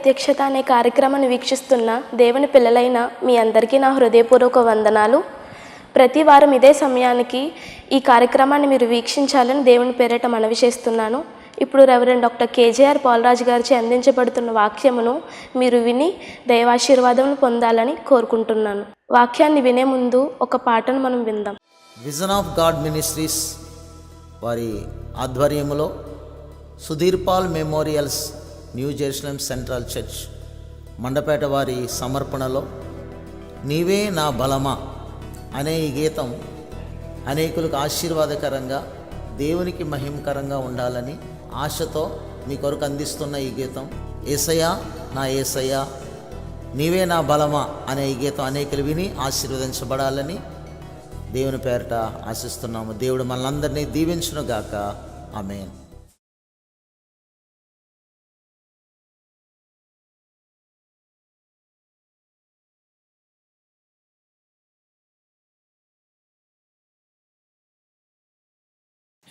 ప్రత్యక్షత అనే కార్యక్రమాన్ని వీక్షిస్తున్న దేవుని పిల్లలైన మీ అందరికీ నా హృదయపూర్వక వందనాలు. ప్రతి వారం ఇదే సమయానికి ఈ కార్యక్రమాన్ని మీరు వీక్షించాలని దేవుని పేరిట మనవి చేస్తున్నాను. ఇప్పుడు రెవరెండ్ డాక్టర్ కేజేఆర్ పాలరాజు గారిచే అందించబడుతున్న వాక్యమును మీరు విని దైవాశీర్వాదం పొందాలని కోరుకుంటున్నాను. వాక్యాన్ని వినే ముందు ఒక పాటను మనం విందాం. విజన్ ఆఫ్ గాడ్ మినిస్ట్రీస్ వారి ఆధ్వర్యములో Sudheer Paul memorials new Jerusalem central church Mandapeta వారి సమర్పణలో నీవే నా బలమా అనే ఈ గీతం అనేకులకు ఆశీర్వాదకరంగా దేవునికి మహిమకరంగా ఉండాలని ఆశతో మీ కొరకు అందిస్తున్న ఈ గీతం యేసయ్యా నా యేసయ్యా నీవే నా బలమా అనే ఈ గీతం అనేకులు విని ఆశీర్వదించబడాలని దేవుని పేరిట ఆశిస్తున్నాము. దేవుడు మనలందరినీ దీవించునుగాక. ఆమేన్.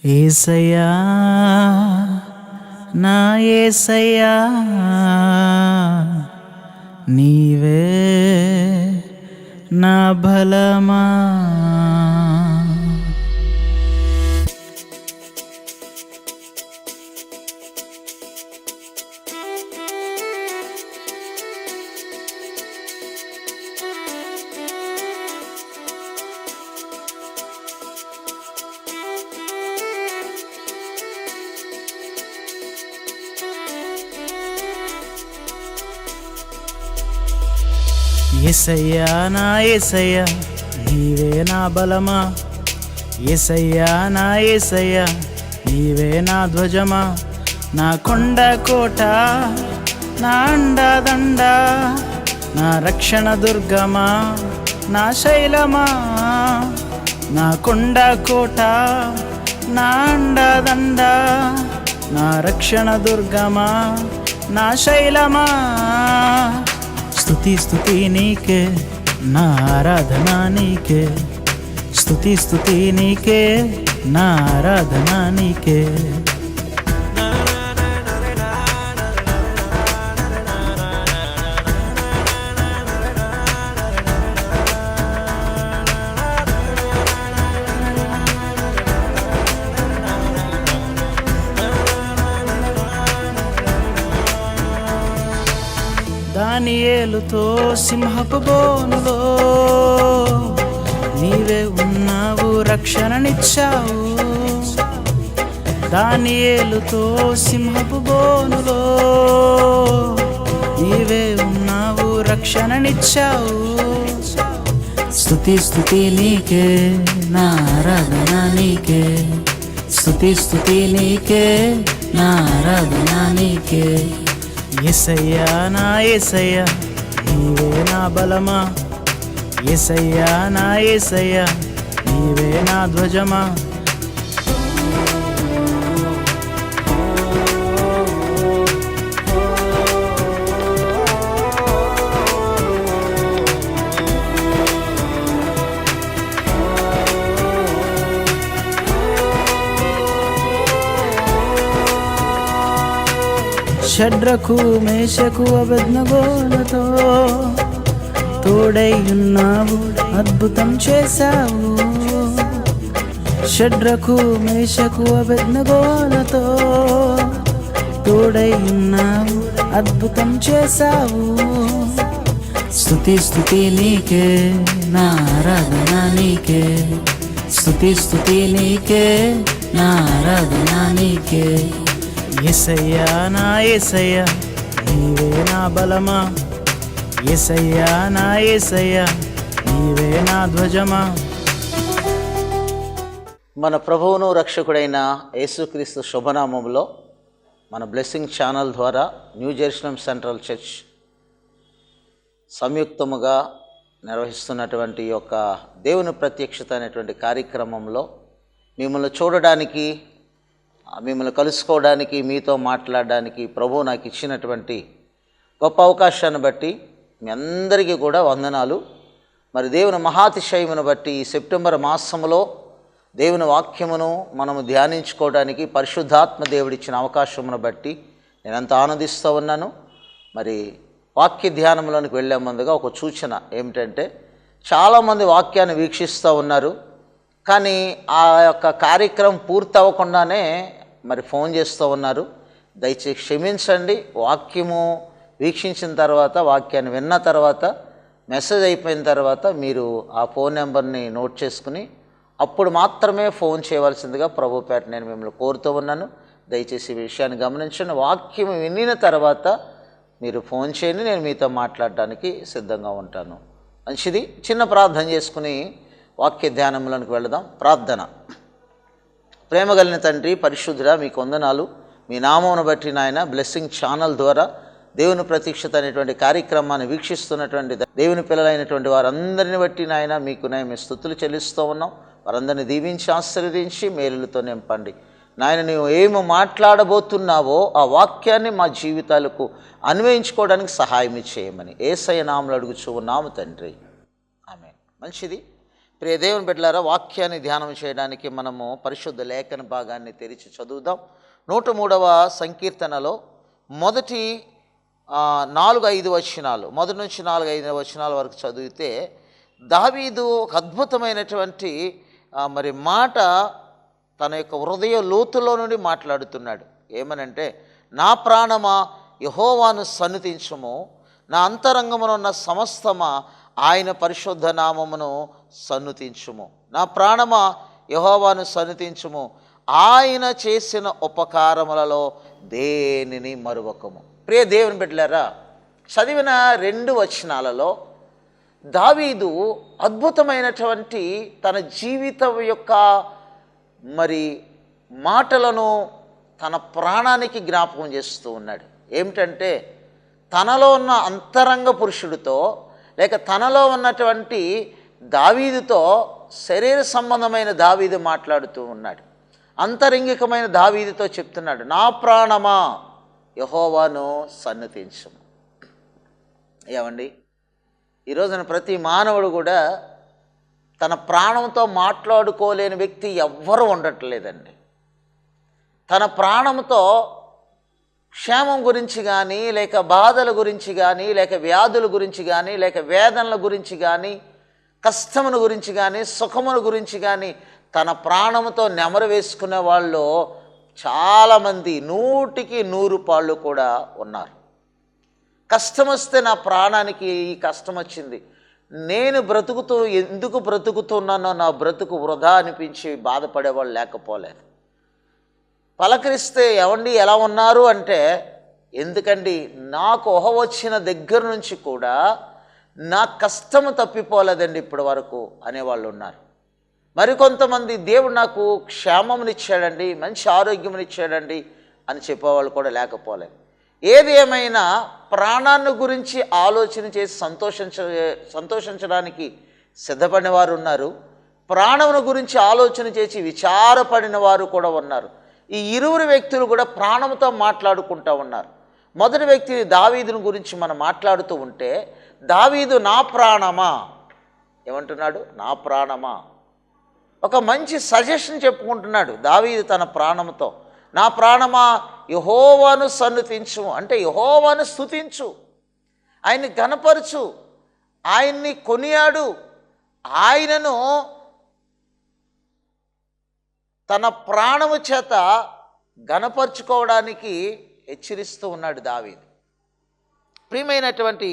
యేసయ్యా నా యేసయ్యా నీవే నా బలమా. యేసయ్యా నా యేసయ్యా నీవే నా బలమా. యేసయ్యా నా యేసయ్యా నీవే నా ధ్వజమా. నా కొండ కోట నా అండదండ నా రక్షణ దుర్గమా నా శైలమా. నా కొండ కోట నా అండదండ నా రక్షణ దుర్గమా నా శైలమా. స్తుతి స్తుతి నీకే నా ఆరాధన నీకే. స్తుతి స్తుతి నీకే నా ఆరాధన నీకే. దానియేలుతో సింహపు బోనులో నీవే ఉన్నావు రక్షణనిచ్చావు. దానియేలుతో సింహపు బోనులో నీవే ఉన్నావు రక్షణనిచ్చావు. స్తుతి స్తుతి నీకే నా ఆరాధన నీకే. స్తుతి స్తుతి నీకే నా ఆరాధన నీకే. యేసయ్యా నా యేసయ్యా నీవే నా బలమా. యేసయ్యా నా యేసయ్యా నీవే నా ధ్వజమా. షడ్రకు మేషకు అబేద్నెగోలతో తోడై ఉన్నావు అద్భుతం చేశావు. షడ్రకు మేషకు అబేద్నెగోలతో తోడై ఉన్నావు అద్భుతం చేశావు. స్తుతి స్తుతి నీకే నా ఆరాధన నీకే. స్తుతి స్తుతి నీకే నా ఆరాధన నీకే. యేసయ్యా నా యేసయ్యా నీవే నా బలమా. యేసయ్యా నా యేసయ్యా నీవే నా ధ్వజమా. మన ప్రభువును రక్షకుడైన యేసుక్రీస్తు శుభనామములో మన బ్లెస్సింగ్ ఛానల్ ద్వారా న్యూ జెరూసలేం సెంట్రల్ చర్చ్ సంయుక్తముగా నిర్వహిస్తున్నటువంటి ఈ యొక్క దేవుని ప్రత్యక్షత అనేటువంటి కార్యక్రమంలో మిమ్మల్ని చూడడానికి, మిమ్మల్ని కలుసుకోవడానికి, మీతో మాట్లాడడానికి ప్రభువు నాకు ఇచ్చినటువంటి గొప్ప అవకాశాన్ని బట్టి మీ అందరికీ కూడా వందనాలు. మరి దేవుని మహాతిశయమును బట్టి ఈ సెప్టెంబర్ మాసములో దేవుని వాక్యమును మనము ధ్యానించుకోవడానికి పరిశుద్ధాత్మ దేవుడిచ్చిన అవకాశమును బట్టి నేను ఎంతో ఆనందిస్తూ ఉన్నాను. మరి వాక్య ధ్యానంలోనికి వెళ్ళే ముందుగా ఒక సూచన ఏమిటంటే, చాలామంది వాక్యాన్ని వీక్షిస్తూ ఉన్నారు, కానీ ఆ యొక్క కార్యక్రమం పూర్తి అవ్వకుండానే మరి ఫోన్ చేస్తూ ఉన్నారు. దయచేసి క్షమించండి. వాక్యము వీక్షించిన తర్వాత, వాక్యాన్ని విన్న తర్వాత, మెసేజ్ అయిపోయిన తర్వాత మీరు ఆ ఫోన్ నెంబర్ని నోట్ చేసుకుని అప్పుడు మాత్రమే ఫోన్ చేయవలసిందిగా ప్రభుపేట నేను మిమ్మల్ని కోరుతూ ఉన్నాను. దయచేసి ఈ విషయాన్ని గమనించండి. వాక్యం వినిన తర్వాత మీరు ఫోన్ చేయండి, నేను మీతో మాట్లాడడానికి సిద్ధంగా ఉంటాను. మంచిది. చిన్న ప్రార్థన చేసుకుని వాక్య ధ్యానంలోనికి వెళదాం. ప్రార్థన. ప్రేమ కలిగిన తండ్రి, పరిశుద్ధుడా, మీకు వందనాలు. మీ నామమును బట్టి నాయన బ్లెస్సింగ్ ఛానల్ ద్వారా దేవుని ప్రతీక్షత అనేటువంటి కార్యక్రమాన్ని వీక్షిస్తున్నటువంటి దేవుని పిల్లలైనటువంటి వారందరిని బట్టి నాయన మీకు మేము స్తుతులు చెల్లిస్తూ ఉన్నాం. వారందరినీ దీవించి ఆశీర్వదించి మేలులతో నింపండి నాయన. నువ్వు ఏమి మాట్లాడబోతున్నావో ఆ వాక్యాన్ని మా జీవితాలకు అన్వయించుకోవడానికి సహాయం చేయమని యేసయ్య నామములో అడుగుచూ ఉన్నాము తండ్రి, ఆమేన్. మంచిది. ప్రియ దేవుని బిడ్డలారా, వాక్యాన్ని ధ్యానం చేయడానికి మనము పరిశుద్ధ లేఖన భాగాన్ని తెరిచి చదువుదాం. 103వ సంకీర్తనలో మొదటి 4-5 వచనాలు, మొదటి నుంచి 4-5 వచనాల వరకు చదివితే దావీదు ఒక అద్భుతమైనటువంటి మరి మాట తన యొక్క హృదయ లోతులో నుండి మాట్లాడుతున్నాడు. ఏమనంటే, నా ప్రాణమా యెహోవాను సన్నుతించుము, నా అంతరంగమునున్న సమస్తమా ఆయన పరిశుద్ధ నామమును సన్నుతించుము. నా ప్రాణమా యెహోవాను సన్నుతించుము, ఆయన చేసిన ఉపకారములలో దేనిని మరువకము. ప్రియ దేవుని బిడ్డలారా, చదివిన 2 వచనాలలో దావీదు అద్భుతమైనటువంటి తన జీవితం యొక్క మరి మాటలను తన ప్రాణానికి జ్ఞాపకం చేస్తూ ఉన్నాడు. ఏమిటంటే, తనలో ఉన్న అంతరంగ పురుషుడితో లేక తనలో ఉన్నటువంటి దావీదుతో శరీర సంబంధమైన దావీదు మాట్లాడుతూ ఉన్నాడు. అంతరంగికమైన దావీదుతో చెప్తున్నాడు, నా ప్రాణమా యెహోవాను సన్నుతించుము. ఏమండి, ఈరోజున ప్రతి మానవుడు కూడా తన ప్రాణంతో మాట్లాడుకోలేని వ్యక్తి ఎవ్వరూ ఉండట్లేదండి. తన ప్రాణంతో క్షేమం గురించి కానీ, లేక బాధల గురించి కానీ, లేక వ్యాధుల గురించి కానీ, లేక వేదనల గురించి కానీ, కష్టమును గురించి కానీ, సుఖమును గురించి కానీ తన ప్రాణంతో నెమరు వేసుకునే వాళ్ళు చాలామంది 100కి 100 పాళ్ళు కూడా ఉన్నారు. కష్టం వస్తే నా ప్రాణానికి ఈ కష్టం వచ్చింది, నేను ఎందుకు బ్రతుకుతున్నానో నా బ్రతుకు వృధా అనిపించి బాధపడేవాళ్ళు లేకపోలేదు. పలకరిస్తే ఏమండి ఎలా ఉన్నారు అంటే, ఎందుకండి నాకు ఊహ వచ్చిన దగ్గర నుంచి కూడా నా కష్టము తప్పిపోలేదండి ఇప్పటి వరకు అనేవాళ్ళు ఉన్నారు. మరికొంతమంది దేవుడు నాకు క్షేమమునిచ్చాడండి, మంచి ఆరోగ్యమునిచ్చాడండి అని చెప్పేవాళ్ళు కూడా లేకపోలేదు. ఏది ఏమైనా ప్రాణాన్ని గురించి ఆలోచన చేసి సంతోషించడానికి సిద్ధపడిన వారు ఉన్నారు, ప్రాణమును గురించి ఆలోచన చేసి విచారపడిన వారు కూడా ఉన్నారు. ఈ ఇరువురు వ్యక్తులు కూడా ప్రాణంతో మాట్లాడుకుంటూ ఉన్నారు. మొదటి వ్యక్తి దావీదుని గురించి మనం మాట్లాడుతూ ఉంటే, దావీదు నా ప్రాణమా ఏమంటున్నాడు? నా ప్రాణమా. ఒక మంచి సజెషన్ చెప్పుకుంటున్నాడు దావీదు తన ప్రాణంతో. నా ప్రాణమా యెహోవాను సన్నుతించు అంటే యెహోవాను స్తుతించు, ఆయన్ని ఘనపరచు, ఆయన్ని కొనియాడు, ఆయనను తన ప్రాణము చేత ఘనపరుచుకోవడానికి హెచ్చరిస్తూ ఉన్నాడు దావీదు. ప్రియమైనటువంటి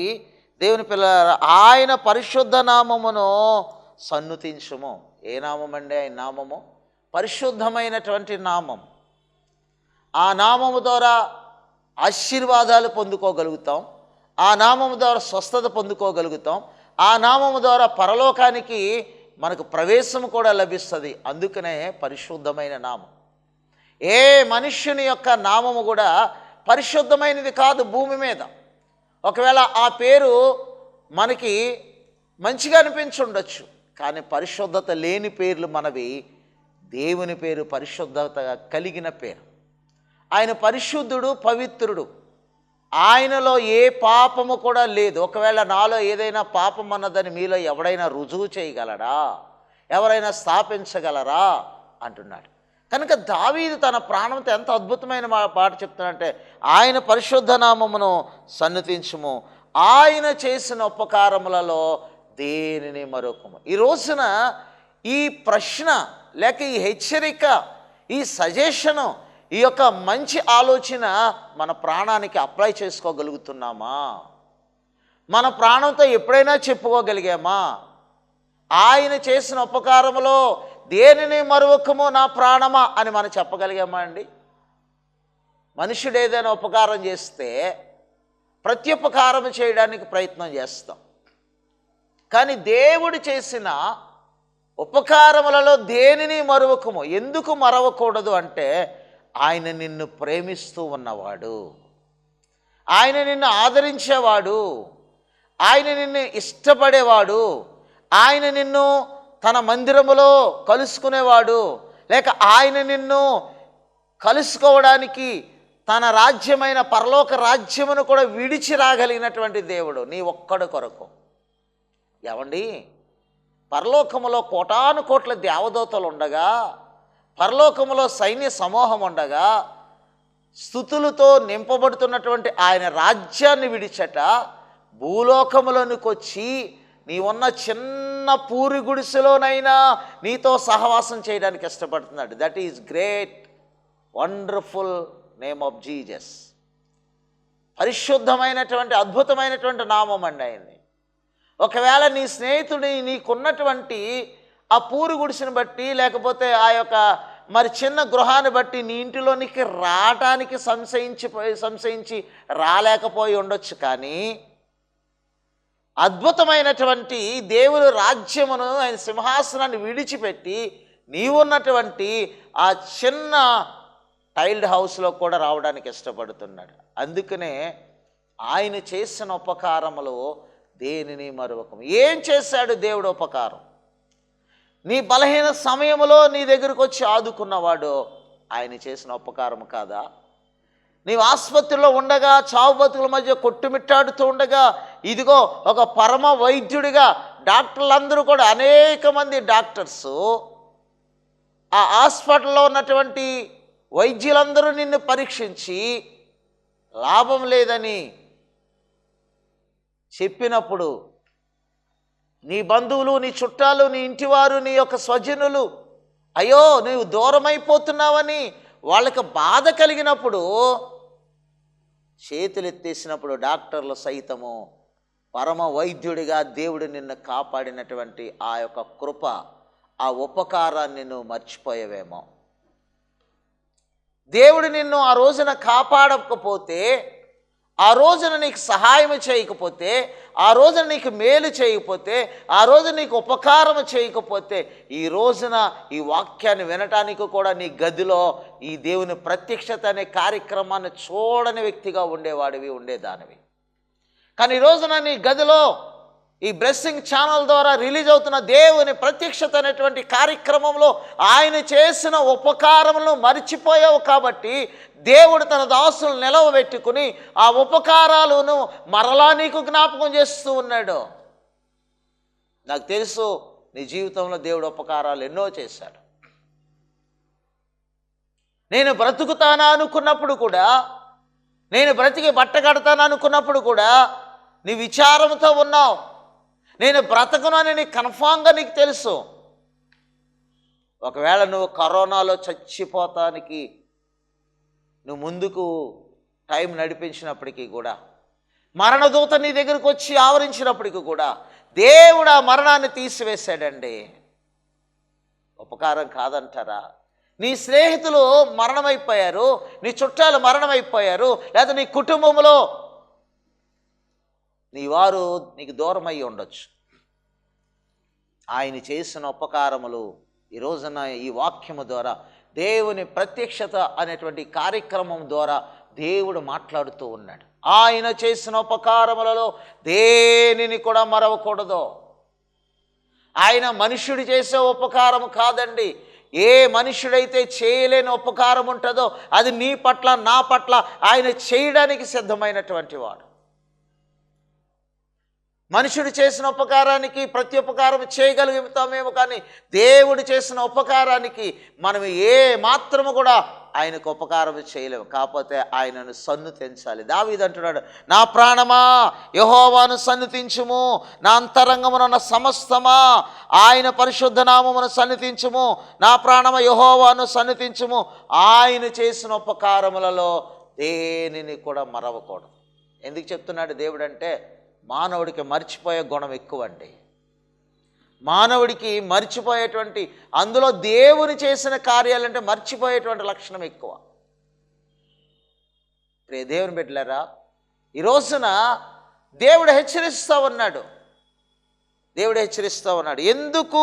దేవుని పిల్లలారా, ఆయన పరిశుద్ధ నామమును సన్నుతించుము. ఏ నామం అండి ఆయన నామము? పరిశుద్ధమైనటువంటి నామం. ఆ నామము ద్వారా ఆశీర్వాదాలు పొందుకోగలుగుతాం, ఆ నామము ద్వారా స్వస్థత పొందుకోగలుగుతాం, ఆ నామము ద్వారా పరలోకానికి మనకు ప్రవేశం కూడా లభిస్తుంది. అందుకనే పరిశుద్ధమైన నామం. ఏ మనుష్యుని యొక్క నామము కూడా పరిశుద్ధమైనది కాదు భూమి మీద. ఒకవేళ ఆ పేరు మనకి మంచిగా అనిపించి ఉండొచ్చు, కానీ పరిశుద్ధత లేని పేర్లు మనవి. దేవుని పేరు పరిశుద్ధత కలిగిన పేరు. ఆయన పరిశుద్ధుడు, పవిత్రుడు. ఆయనలో ఏ పాపము కూడా లేదు. ఒకవేళ నాలో ఏదైనా పాపం అన్నదని మీలో ఎవడైనా రుజువు చేయగలరా? ఎవరైనా స్థాపించగలరా అంటున్నాడు. కనుక దావీదు తన ప్రాణంతో ఎంత అద్భుతమైన మాట చెప్తున్నాడంటే, ఆయన పరిశుద్ధ నామమును సన్నుతించుము, ఆయన చేసిన ఉపకారములలో దేనిని మరొకము. ఈ రోజున ఈ ప్రశ్న లేక ఈ హెచ్చరిక, ఈ సజెషను, ఈ యొక్క మంచి ఆలోచన మన ప్రాణానికి అప్లై చేసుకోగలుగుతున్నామా? మన ప్రాణంతో ఎప్పుడైనా చెప్పుకోగలిగామా? ఆయన చేసిన ఉపకారములో దేనిని మరువకము నా ప్రాణమా అని మనం చెప్పగలిగామా అండి? మనుషుడు ఏదైనా ఉపకారం చేస్తే ప్రత్యుపకారం చేయడానికి ప్రయత్నం చేస్తాం, కానీ దేవుడు చేసిన ఉపకారములలో దేనిని మరువకము. ఎందుకు మరవకూడదు అంటే, ఆయన నిన్ను ప్రేమిస్తూ ఉన్నవాడు, ఆయన నిన్ను ఆదరించేవాడు, ఆయన నిన్ను ఇష్టపడేవాడు, ఆయన నిన్ను తన మందిరములో కలుసుకునేవాడు, లేక ఆయన నిన్ను కలుసుకోవడానికి తన రాజ్యమైన పరలోక రాజ్యమును కూడా విడిచి రాగలిగినటువంటి దేవుడు నీ ఒక్కడు కొరకు. ఏమండి, పరలోకములో కోటాను కోట్ల దేవదూతలు ఉండగా, పరలోకములో సైన్య సమూహం ఉండగా, స్తుతులతో నింపబడుతున్నటువంటి ఆయన రాజ్యాన్ని విడిచట భూలోకములోనికి వచ్చి నీ ఉన్న చిన్న పూరి గుడిసెలోనైనా నీతో సహవాసం చేయడానికి ఇష్టపడుతున్నాడు. That is great wonderful name of Jesus. పరిశుద్ధమైనటువంటి అద్భుతమైనటువంటి నామం అండి ఆయన్ని. ఒకవేళ నీ స్నేహితుడి నీకున్నటువంటి ఆ పూరి గుడిసెని బట్టి, లేకపోతే ఆ యొక్క మరి చిన్న గృహాన్ని బట్టి నీ ఇంటిలోనికి రావటానికి సంశయించి రాలేకపోయి ఉండొచ్చు, కానీ అద్భుతమైనటువంటి దేవుని రాజ్యమును, ఆయన సింహాసనాన్ని విడిచిపెట్టి నీవున్నటువంటి ఆ చిన్న టైల్డ్ హౌస్లో కూడా రావడానికి ఇష్టపడుతున్నాడు. అందుకనే ఆయన చేసిన ఉపకారములు దేనిని మరొకము. ఏం చేశాడు దేవుడు ఉపకారం? నీ బలహీన సమయంలో నీ దగ్గరకు వచ్చి ఆదుకున్నవాడు ఆయన చేసిన ఉపకారం కాదా? నీవు ఆసుపత్రిలో ఉండగా, చావు బతుకుల మధ్య కొట్టుమిట్టాడుతూ ఉండగా, ఇదిగో ఒక పరమ వైద్యుడిగా డాక్టర్లందరూ కూడా, అనేక మంది డాక్టర్సు, ఆ హాస్పిటల్లో ఉన్నటువంటి వైద్యులందరూ నిన్ను పరీక్షించి లాభం లేదని చెప్పినప్పుడు, నీ బంధువులు, నీ చుట్టాలు, నీ ఇంటివారు, నీ యొక్క స్వజనులు అయ్యో నీవు దూరమైపోతున్నావని వాళ్ళకి బాధ కలిగినప్పుడు, చేతులెత్తేసినప్పుడు డాక్టర్లు సైతము పరమ వైద్యుడిగా దేవుడు నిన్ను కాపాడినటువంటి ఆ యొక్క కృప, ఆ ఉపకారాన్ని నువ్వు మర్చిపోయావేమో. దేవుడు నిన్ను ఆ రోజున కాపాడకపోతే, ఆ రోజున నీకు సహాయం చేయకపోతే, ఆ రోజున నీకు మేలు చేయకపోతే, ఆ రోజు నీకు ఉపకారం చేయకపోతే, ఈ రోజున ఈ వాక్యాన్ని వినటానికి కూడా నీ గదిలో ఈ దేవుని ప్రత్యక్షత అనే కార్యక్రమాన్ని చూడని వ్యక్తిగా ఉండేదానివి. కానీ ఈ రోజున నీ గదిలో ఈ బ్లెస్సింగ్ ఛానల్ ద్వారా రిలీజ్ అవుతున్న దేవుని ప్రత్యక్షత అనేటువంటి కార్యక్రమంలో ఆయన చేసిన ఉపకారములను మరిచిపోయావు కాబట్టి, దేవుడు తన దాసులను నిలవబెట్టుకుని ఆ ఉపకారాలను మరలా నీకు జ్ఞాపకం చేస్తూ ఉన్నాడు. నాకు తెలుసు నీ జీవితంలో దేవుడు ఉపకారాలు ఎన్నో చేశాడు. నేను బ్రతుకుతానా అనుకున్నప్పుడు కూడా, నేను బ్రతికి బట్ట కడతాను అనుకున్నప్పుడు కూడా నీ విచారంతో ఉన్నావు. నేను బ్రతకనని నీకు కన్ఫామ్గా నీకు తెలుసు. ఒకవేళ నువ్వు కరోనాలో చచ్చిపోతానికి నువ్వు ముందుకు టైం నడిపించినప్పటికీ కూడా, మరణదూత నీ దగ్గరకు వచ్చి ఆవరించినప్పటికీ కూడా, దేవుడు ఆ మరణాన్ని తీసివేశాడండి. ఉపకారం కాదంటారా? నీ స్నేహితులు మరణమైపోయారు, నీ చుట్టాలు మరణమైపోయారు, లేదా నీ కుటుంబంలో నీ వారు నీకు దూరమై ఉండొచ్చు. ఆయన చేసిన ఉపకారములు ఈ రోజున ఈ వాక్యము ద్వారా, దేవుని ప్రత్యక్షత అనేటువంటి కార్యక్రమం ద్వారా దేవుడు మాట్లాడుతూ ఉన్నాడు. ఆయన చేసిన ఉపకారములలో దేనిని కూడా మరవకూడదు. ఆయన మనుష్యుడు చేసే ఉపకారం కాదండి. ఏ మనుష్యుడైతే చేయలేని ఉపకారం ఉంటుందో అది నీ పట్ల, నా పట్ల ఆయన చేయడానికి సిద్ధమైనటువంటి వాడు. మనుషుడు చేసిన ఉపకారానికి ప్రతి ఉపకారం చేయగలుగుతామేమో, కానీ దేవుడు చేసిన ఉపకారానికి మనం ఏ మాత్రము కూడా ఆయనకు ఉపకారం చేయలేము. కాకపోతే ఆయనను సన్నుతించాలి. దావీదు అంటున్నాడు, నా ప్రాణమా యెహోవాను సన్నుతించుము, నా అంతరంగమునున్న సమస్తమా ఆయన పరిశుద్ధ నామమును సన్నుతించుము, నా ప్రాణమా యెహోవాను సన్నుతించుము. ఆయన చేసిన ఉపకారములలో దేనిని కూడా మరవకూడదు. ఎందుకు చెప్తున్నాడు దేవుడు అంటే, మానవుడికి మర్చిపోయే గుణం ఎక్కువ అండి. మానవుడికి మర్చిపోయేటువంటి, అందులో దేవుని చేసిన కార్యాలంటే మర్చిపోయేటువంటి లక్షణం ఎక్కువ. దేవుని బిడ్డలారా, ఈ రోజున దేవుడు హెచ్చరిస్తూ ఉన్నాడు. ఎందుకు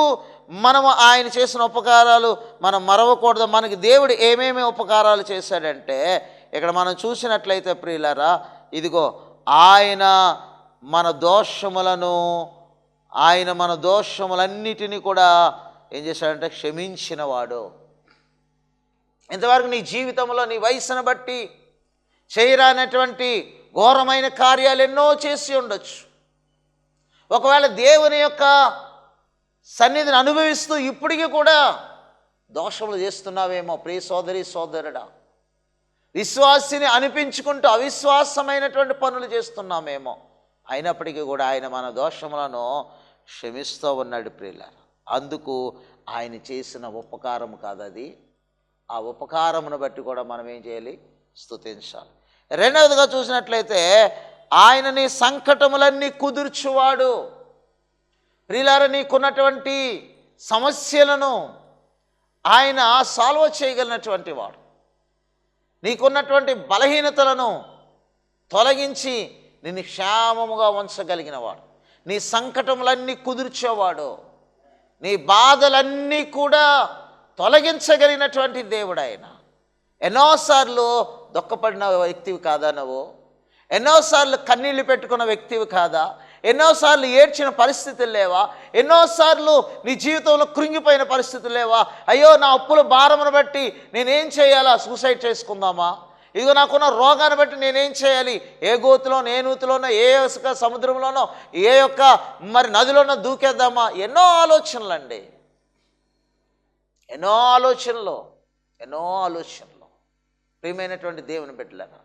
మనము ఆయన చేసిన ఉపకారాలు మనం మరవకూడదు? మనకి దేవుడు ఏమేమి ఉపకారాలు చేశాడంటే, ఇక్కడ మనం చూసినట్లయితే ప్రియులారా, ఇదిగో ఆయన మన దోషములన్నిటినీ కూడా ఏం చేశాడంటే క్షమించినవాడు. ఇంతవరకు నీ జీవితంలో నీ వయసును బట్టి చేయరానటువంటి ఘోరమైన కార్యాలు ఎన్నో చేసి ఉండొచ్చు. ఒకవేళ దేవుని యొక్క సన్నిధిని అనుభవిస్తూ ఇప్పటికీ కూడా దోషములు చేస్తున్నావేమో ప్రియ సోదరి సోదరుడా. విశ్వాసిని అనిపించుకుంటూ అవిశ్వాసమైనటువంటి పనులు చేస్తున్నామేమో. అయినప్పటికీ కూడా ఆయన మన దోషములను క్షమిస్తూ ఉన్నాడు ప్రియులారా. అందుకు ఆయన చేసిన ఉపకారం కాదది. ఆ ఉపకారమును బట్టి కూడా మనం ఏం చేయాలి? స్తుతించాలి. రెండవదిగా చూసినట్లయితే, ఆయన నీ సంకటములన్నీ కుదుర్చువాడు. ప్రియులారా, నీకున్నటువంటి సమస్యలను ఆయన సాల్వ్ చేయగలిగినటువంటి వాడు. నీకున్నటువంటి బలహీనతలను తొలగించి నిన్ను క్షేమముగా ఉంచగలిగినవాడు. నీ సంకటములన్నీ కుదుర్చేవాడు. నీ బాధలన్నీ కూడా తొలగించగలిగినటువంటి దేవుడు ఆయన. ఎన్నోసార్లు దుఃఖపడిన వ్యక్తివి కాదా నువ్వు? ఎన్నోసార్లు కన్నీళ్లు పెట్టుకున్న వ్యక్తివి కాదా? ఎన్నోసార్లు ఏడ్చిన పరిస్థితులు లేవా? ఎన్నోసార్లు నీ జీవితంలో కృంగిపోయిన పరిస్థితులు లేవా? అయ్యో, నా అప్పుల భారమును బట్టి నేనేం చేయాలా? సూసైడ్ చేసుకుందామా? ఇదిగో నాకున్న రోగాన్ని బట్టి నేనేం చేయాలి? ఏ గోతులోనో, ఏ నూతిలోనో, ఏ యొక్క సముద్రంలోనో, ఏ యొక్క నదిలోనో దూకేద్దామా? ఎన్నో ఆలోచనలండి, ఎన్నో ఆలోచనలు. ప్రియమైనటువంటి దేవుని బిడ్డలారా,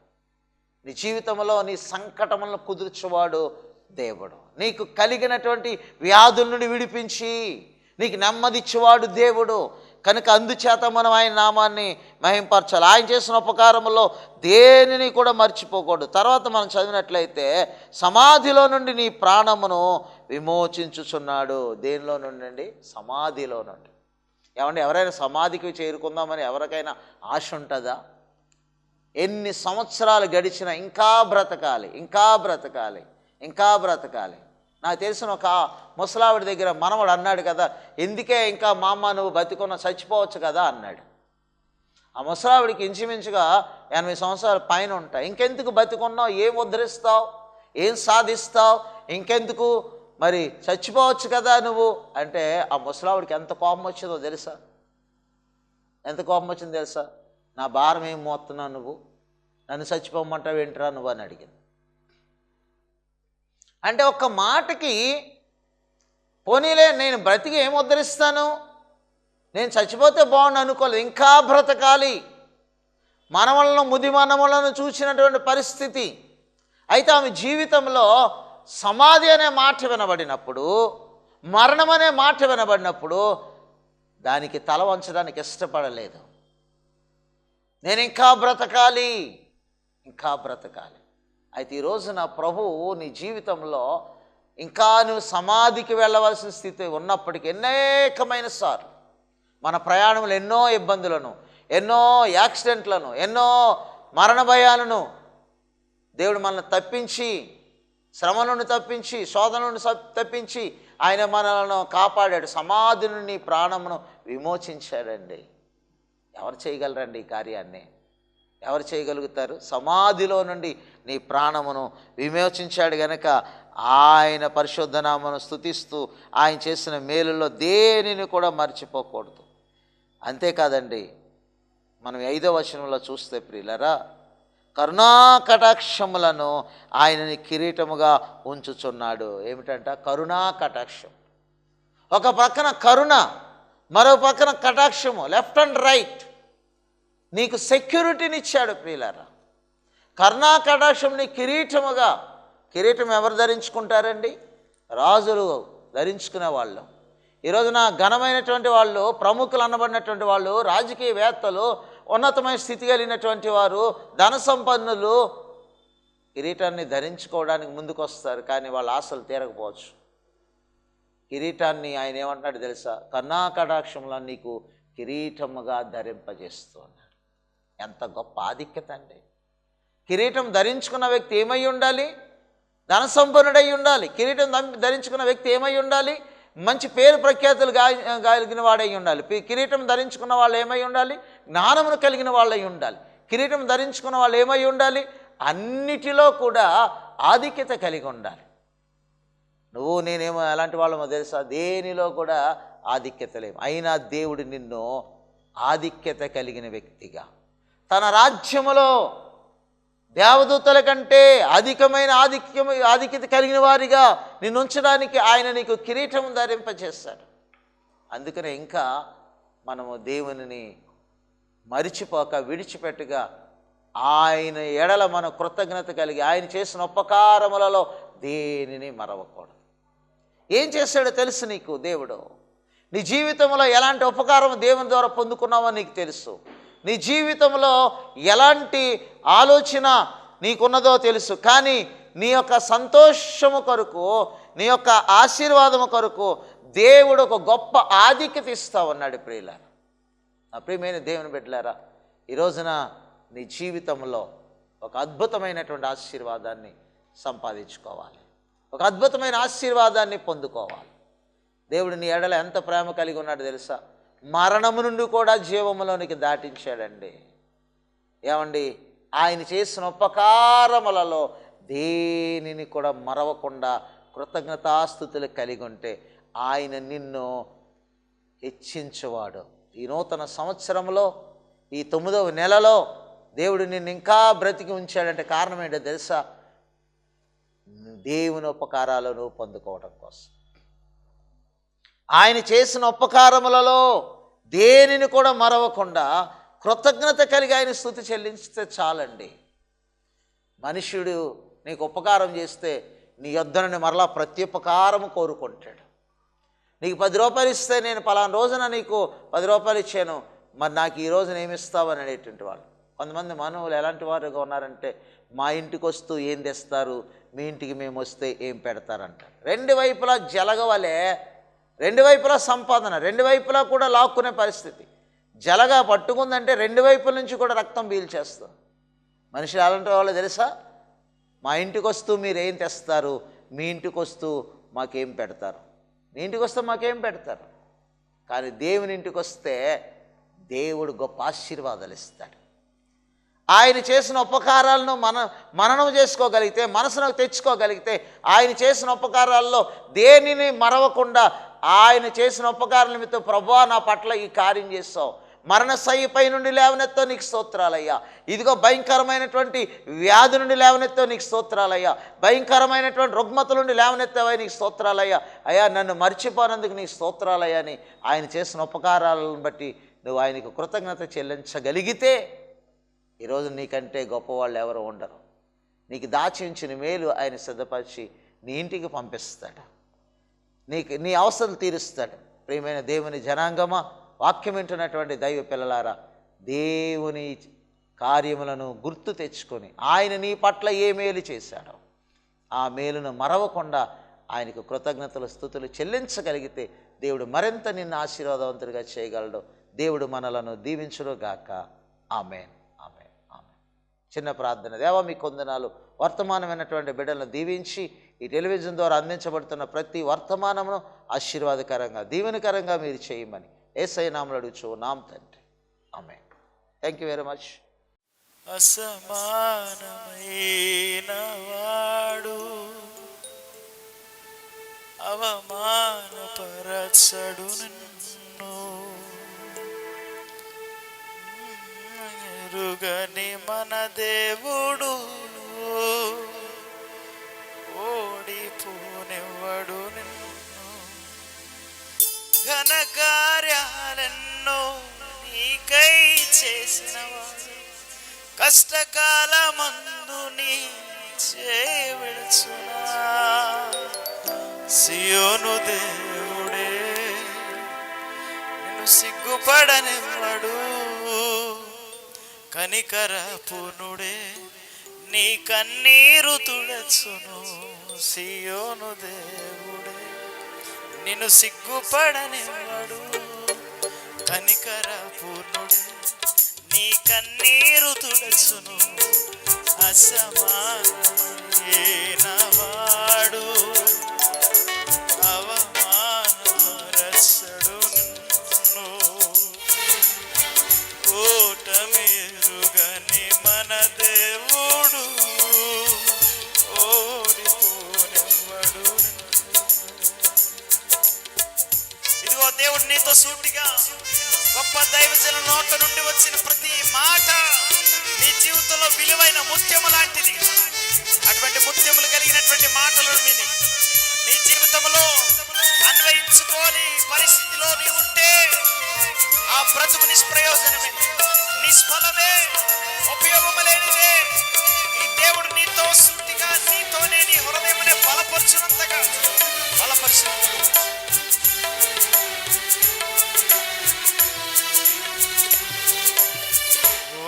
నీ జీవితంలో నీ సంకటములను కుదుర్చువాడు దేవుడు. నీకు కలిగినటువంటి వ్యాధుల నుండి విడిపించి నీకు నెమ్మదిచ్చేవాడు దేవుడు. కనుక అందుచేత మనం ఆయన నామాన్ని మహింపరచాలి. ఆయన చేసిన ఉపకారంలో దేనిని కూడా మర్చిపోకూడదు. తర్వాత మనం చదివినట్లయితే, సమాధిలో నుండి నీ ప్రాణమును విమోచించుచున్నాడు. దేనిలో నుండి అండి? సమాధిలో నుండి. ఏమంటే, ఎవరైనా సమాధికి చేరుకుందామని ఎవరికైనా ఆశ ఉంటుందా? ఎన్ని సంవత్సరాలు గడిచినా ఇంకా బ్రతకాలి. నాకు తెలిసిన ఒక ముసలావిడి దగ్గర మనవడు అన్నాడు కదా, ఎందుకే ఇంకా మా అమ్మ నువ్వు బతికున్న, చచ్చిపోవచ్చు కదా అన్నాడు. ఆ ముసలావిడికి ఇంచుమించుగా 80 సంవత్సరాల పైన ఉంటాయి. ఇంకెందుకు బతికున్నావు? ఏం ఉద్ధరిస్తావు? ఏం సాధిస్తావు? ఇంకెందుకు? మరి చచ్చిపోవచ్చు కదా నువ్వు అంటే, ఆ ముసలావిడికి ఎంత కోపం వచ్చిందో తెలుసా? నా భారం ఏం మోస్తున్నావు నువ్వు? నన్ను చచ్చిపోమంటావు ఏంట్రా నువ్వు అని అడిగింది. అంటే ఒక్క మాటకి, పోనీలే నేను బ్రతికి ఏం ఉద్ధరిస్తాను, నేను చచ్చిపోతే బాగుండు అనుకోలేదు, ఇంకా బ్రతకాలి. మనవలను, ముది మనవలను చూసినటువంటి పరిస్థితి. అయితే ఆమె జీవితంలో సమాధి అనే మాట వినబడినప్పుడు, మరణం అనే మాట వినబడినప్పుడు దానికి తల వంచడానికి ఇష్టపడలేదు. నేను ఇంకా బ్రతకాలి. అయితే ఈరోజు నా ప్రభువు నీ జీవితంలో ఇంకా నువ్వు సమాధికి వెళ్ళవలసిన స్థితి ఉన్నప్పటికీ అనేకమైన సార్లు మన ప్రయాణంలో ఎన్నో ఇబ్బందులను, ఎన్నో యాక్సిడెంట్లను, ఎన్నో మరణ భయాలను దేవుడు మనల్ని తప్పించి, శ్రమ నుండి తప్పించి, శోధన నుండి తప్పించి ఆయన మనలను కాపాడాడు. సమాధి నుండి ప్రాణమును విమోచించాడండి. ఎవరు చేయగలరండి ఈ కార్యాన్ని? ఎవరు చేయగలుగుతారు? సమాధిలో నుండి నీ ప్రాణమును విమోచించాడు గనక ఆయన పరిశుద్ధ నామమును స్తుతిస్తూ ఆయన చేసిన మేలుల్లో దేనిని కూడా మర్చిపోకూడదు. అంతేకాదండి, మనం 5వ వచనంలో చూస్తే ప్రియులరా, కరుణా కటాక్షములను ఆయనని కిరీటముగా ఉంచుచున్నాడు. ఏమిటంట? కరుణా కటాక్షం. ఒక పక్కన కరుణ, మరో పక్కన కటాక్షము, లెఫ్ట్ అండ్ రైట్. నీకు సెక్యూరిటీని ఇచ్చాడు ప్రియులారా. కరుణా కటాక్షం నీ కిరీటముగా. కిరీటం ఎవరు ధరించుకుంటారండి? రాజులు ధరించుకునే వాళ్ళు. ఈరోజున ఘనమైనటువంటి వాళ్ళు, ప్రముఖులు అనబడినటువంటి వాళ్ళు, రాజకీయవేత్తలు, ఉన్నతమైన స్థితి కలిగినటువంటి వారు, ధన సంపన్నులు కిరీటాన్ని ధరించుకోవడానికి ముందుకు వస్తారు. కానీ వాళ్ళ ఆశలు తీరకపోవచ్చు. కిరీటాన్ని ఆయన ఏమంటున్నాడు తెలుసా? కరుణా కటాక్షంలో నీకు కిరీటముగా ధరింపజేస్తున్నాడు. ఎంత గొప్ప ఆధిక్యత అండి! కిరీటం ధరించుకున్న వ్యక్తి ఏమై ఉండాలి? ధన సంపన్నుడై ఉండాలి. కిరీటం ధరించుకున్న వ్యక్తి ఏమై ఉండాలి? మంచి పేరు ప్రఖ్యాతులు కలిగిన వాడై ఉండాలి. కిరీటం ధరించుకున్న వాళ్ళు ఏమై ఉండాలి? జ్ఞానమును కలిగిన వాళ్ళై ఉండాలి. కిరీటం ధరించుకున్న వాళ్ళు ఏమై ఉండాలి? అన్నిటిలో కూడా ఆధిక్యత కలిగి ఉండాలి. నువ్వు నేనేమో ఎలాంటి వాళ్ళమో తెలుసా? దేనిలో కూడా ఆధిక్యత లేవు. అయినా దేవుడు నిన్ను ఆధిక్యత కలిగిన వ్యక్తిగా, తన రాజ్యములో దేవదూతల కంటే అధికమైన ఆధిక్యత కలిగిన వారిగా నిన్ను ఉంచడానికి ఆయన నీకు కిరీటం ధరింపచేస్తాడు. అందుకనే ఇంకా మనము దేవునిని మరిచిపోక, విడిచిపెట్టుగా ఆయన ఎడల మన కృతజ్ఞత కలిగి, ఆయన చేసిన ఉపకారములలో దేనిని మరవకూడదు. ఏం చేశాడో తెలుసు నీకు దేవుడు. నీ జీవితంలో ఎలాంటి ఉపకారం దేవుని ద్వారా పొందుకున్నావో నీకు తెలుసు. నీ జీవితంలో ఎలాంటి ఆలోచన నీకున్నదో తెలుసు. కానీ నీ యొక్క సంతోషము కొరకు, నీ యొక్క ఆశీర్వాదము కొరకు దేవుడు ఒక గొప్ప ఆధిక్యత ఇస్తా ఉన్నాడు. ప్రియులారా, నా ప్రియమైన దేవుని బిడ్డలారా, ఈ రోజున నీ జీవితంలో ఒక అద్భుతమైనటువంటి ఆశీర్వాదాన్ని సంపాదించుకోవాలి. ఒక అద్భుతమైన ఆశీర్వాదాన్ని పొందుకోవాలి. దేవుడు నీ ఎడల ఎంత ప్రేమ కలిగి ఉన్నాడు తెలుసా? మరణము నుండి కూడా జీవములోనికి దాటించాడండి. ఏమండి? ఆయన చేసిన ఉపకారములలో దేనిని కూడా మరవకుండా కృతజ్ఞతాస్తుతులు కలిగి ఉంటే ఆయన నిన్ను హెచ్చించువాడు. ఈ నూతన సంవత్సరంలో, ఈ 9వ నెలలో దేవుడు నిన్ను ఇంకా బ్రతికి ఉంచాడంటే కారణం ఏంటో తెలుసా? దేవుని ఉపకారాలను పొందుకోవడం కోసం. ఆయన చేసిన ఉపకారములలో దేనిని కూడా మరవకుండా కృతజ్ఞత కలిగి ఆయన స్తుతి చెల్లించితే చాలండి. మనుష్యుడు నీకు ఉపకారం చేస్తే నీ యొద్ద నుండి మరలా ప్రత్యుపకారము కోరుకుంటాడు. నీకు 10 రూపాయలు ఇస్తే నేను పలానా రోజున నీకు 10 రూపాయలు ఇచ్చాను, మరి నాకు ఈ రోజున ఏమి ఇస్తావు అని అనేటువంటి వాళ్ళు. కొంతమంది మానవులు ఎలాంటి వారుగా ఉన్నారంటే, మా ఇంటికి వస్తూ ఏం తెస్తారు, మీ ఇంటికి మేము వస్తే ఏం పెడతారంటారు. రెండు వైపులా జలగవలే, రెండు వైపులా సంపాదన, రెండు వైపులా కూడా లాక్కునే పరిస్థితి. జలగా పట్టుకుందంటే రెండు వైపుల నుంచి కూడా రక్తం పీల్చేస్తాం. మనుషులు అలాంటి వాళ్ళు తెలుసా? మా ఇంటికి వస్తూ మీరు ఏం తెస్తారు, మీ ఇంటికి వస్తూ మాకేం పెడతారు, మీ ఇంటికి వస్తే మాకేం పెడతారు. కానీ దేవుని ఇంటికి వస్తే దేవుడు గొప్ప ఆశీర్వాదాలు ఇస్తాడు. ఆయన చేసిన ఉపకారాలను మననం చేసుకోగలిగితే, మనసును తెచ్చుకోగలిగితే, ఆయన చేసిన ఉపకారాల్లో దేనిని మరవకుండా ఆయన చేసిన ఉపకారాల నిమిత్తం, ప్రభువా నా పట్ల ఈ కార్యం చేస్తావు, మరణశయ్యపై నుండి లేవనెత్తో నీకు స్తోత్రాలయ్యా, ఇదిగో భయంకరమైనటువంటి వ్యాధి నుండి లేవనెత్తో నీకు స్తోత్రాలయ్యా, భయంకరమైనటువంటి రుగ్మతల నుండి లేవనెత్తవై నీకు స్తోత్రాలయ్యా, అయ్యా నన్ను మర్చిపోనందుకు నీకు స్తోత్రాలయ్యా అని ఆయన చేసిన ఉపకారాలను బట్టి నువ్వు ఆయనకు కృతజ్ఞత చెల్లించగలిగితే ఈరోజు నీకంటే గొప్పవాళ్ళు ఎవరు ఉండరు. నీకు దాచి ఉంచిన మేలు ఆయన సిద్ధపరిచి నీ ఇంటికి పంపిస్తాడు, నీ అవసరం తీరుస్తాడు. ప్రియమైన దేవుని జనాంగమా, వాక్యం వింటున్నటువంటి దైవ పిల్లలారా, దేవుని కార్యములను గుర్తు తెచ్చుకొని ఆయన నీ పట్ల ఏ మేలు చేశాడో ఆ మేలును మరవకుండా ఆయనకు కృతజ్ఞతలు స్తుతులు చెల్లించగలిగితే దేవుడు మరింత నిన్ను ఆశీర్వాదవంతుడిగా చేయగలడు. దేవుడు మనలను దీవించునుగాక. ఆమేన్, ఆమేన్, ఆమేన్. చిన్న ప్రార్థన. దేవా మీ కొందనాలు, వర్తమానమైనటువంటి బిడ్డలను దీవించి ఈ టెలివిజన్ ద్వారా అందించబడుతున్న ప్రతి వర్తమానమును ఆశీర్వాదకరంగా, దీవెనకరంగా మీరు చేయమని యేసయ్య నామములో అడుగుచున్నాం తండ్రి. ఆమేన్. Thank you very much. అసమానమైన వాడు అవమానపరచడు నిన్ను, ఎరుగని మన దేవుడు ఓడిపోనివ్వడు నిన్ను. ఘన కార్యాలెన్నో నీకై చేసినవాడు కష్టకాలమందు నీ చేవిడుచునా. సియోను దేవుడే నిన్ను సిగ్గుపడనివ్వడు, కనికరపూర్ణుడే నీ కన్నీరు తుడచును. సియోను దేవుడే నిన్ను సిగ్గుపడనివ్వడు, కనికరపూర్ణుడే నీ కన్నీరు తుడచును. అసమానమైనవాడు అవమానపరచడు నిన్ను. ఓటమిరుగని మన దేవుడు ఓడిపోనివ్వడు నిన్ను. ఇదిగో దేవుడు నీతో సూటిగా గొప్ప దైవజన నోట నుండి వచ్చిన ప్రతి మాట నీ జీవితంలో విలువైన ముత్యము లాంటిది. అటువంటి ముత్యములు కలిగినటువంటి మాటలను విని నీ జీవితంలో అన్వయించుకోని పరిస్థితిలో నీ ఉంటే ఆ బ్రతుకు నిష్ప్రయోజనమే, నిష్ఫలమే, ఉపయోగము లేనిదే. ఈ దేవుడు నీతో సూటిగా నీతోనే నీ హృదయమునే బలపరచునంతగా బలపరచు.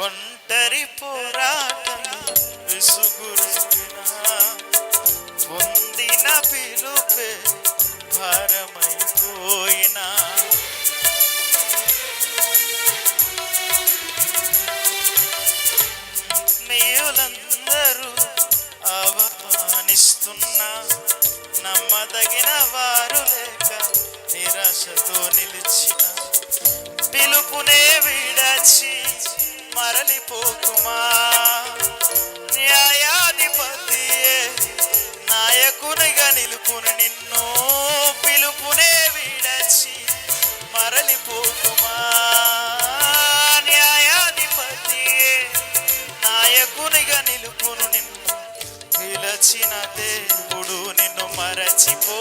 ఒంటరి పోరాటం విసుగురెగినా పొందిన పిలుపే భారమైపోయినా నీవులందరూ అవమానిస్తున్నా నమ్మదగిన వారు లేక నిరాశతో నిలిచిన పిలుపునే విడచి మరలిపోకుమా. న్యాయాధిపతియే నాయకునిగా నిలుపును నిన్ను, పిలుపునే విడచి మరలిపోకుమా. న్యాయాధిపతియే నాయకునిగా నిలుపును నిన్ను, పిలచిన దేవుడు నిన్ను మరచిపో.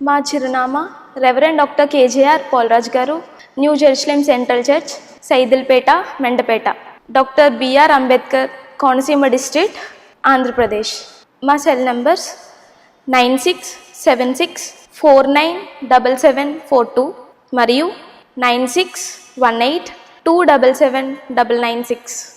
మా చిరునామా రెవరెండ్ డాక్టర్ కేజేఆర్ పోలరాజ్ గారు, new Jerusalem central church, Saidilpet, Mandapeta, doctor BR Ambedkar, Konaseema district, Andhra Pradesh. మా సెల్ నంబర్స్ 9676497742 మరియు 9618277996.